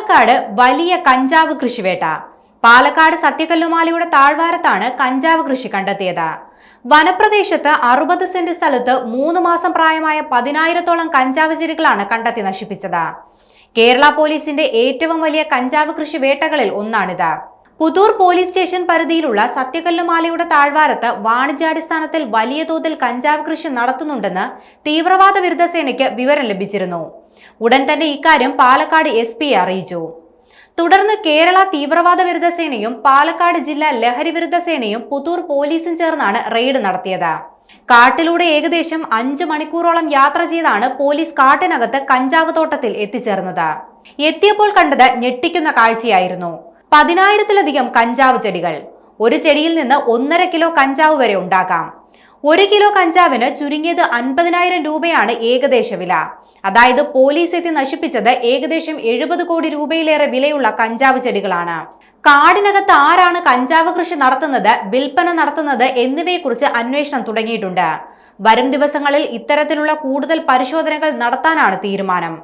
പാലക്കാട് വലിയ കഞ്ചാവ് കൃഷിവേട്ട. പാലക്കാട് സത്യകല്ലുമാലയുടെ താഴ്വാരത്താണ് കഞ്ചാവ് കൃഷി കണ്ടെത്തിയത്. വനപ്രദേശത്ത് 60 സെന്റ് സ്ഥലത്ത് 3 മാസം പ്രായമായ 10,000-ഓളം കഞ്ചാവ് ചെടികളാണ് കണ്ടെത്തി നശിപ്പിച്ചത്. കേരള പോലീസിന്റെ ഏറ്റവും വലിയ കഞ്ചാവ് കൃഷി വേട്ടകളിൽ ഒന്നാണിത്. പുതൂർ പോലീസ് സ്റ്റേഷൻ പരിധിയിലുള്ള സത്യകല്ലുമാലയുടെ താഴ്വാരത്ത് വാണിജ്യാടിസ്ഥാനത്തിൽ വലിയ തോതിൽ കഞ്ചാവ് കൃഷി നടത്തുന്നുണ്ടെന്ന് തീവ്രവാദ വിരുദ്ധ സേനയ്ക്ക് വിവരം ലഭിച്ചിരുന്നു. ഉടൻ തന്നെ ഇക്കാര്യം പാലക്കാട് SP അറിയിച്ചു. തുടർന്ന് കേരള തീവ്രവാദ വിരുദ്ധ സേനയും പാലക്കാട് ജില്ലാ ലഹരി വിരുദ്ധ സേനയും പുതൂർ പോലീസും ചേർന്നാണ് റെയ്ഡ് നടത്തിയത്. കാട്ടിലൂടെ ഏകദേശം 5 മണിക്കൂറോളം യാത്ര ചെയ്താണ് പോലീസ് കാട്ടിനകത്ത് കഞ്ചാവ് തോട്ടത്തിൽ എത്തിച്ചേർന്നത്. എത്തിയപ്പോൾ കണ്ടത് ഞെട്ടിക്കുന്ന കാഴ്ചയായിരുന്നു. 10,000-ലധികം കഞ്ചാവ് ചെടികൾ. ഒരു ചെടിയിൽ നിന്ന് 1.5 കിലോ കഞ്ചാവ് വരെ ഉണ്ടാക്കാം. 1 കിലോ കഞ്ചാവിന് ചുരുങ്ങിയത് 50,000 രൂപയാണ് ഏകദേശ വില. അതായത് പോലീസ് എത്തി നശിപ്പിച്ചത് ഏകദേശം 70 കോടി രൂപയിലേറെ വിലയുള്ള കഞ്ചാവ് ചെടികളാണ്. കാടിനകത്ത് ആരാണ് കഞ്ചാവ് കൃഷി നടത്തുന്നത്, വിൽപ്പന നടത്തുന്നത് എന്നിവയെക്കുറിച്ച് അന്വേഷണം തുടങ്ങിയിട്ടുണ്ട്. വരും ദിവസങ്ങളിൽ ഇത്തരത്തിലുള്ള കൂടുതൽ പരിശോധനകൾ നടത്താനാണ് തീരുമാനം.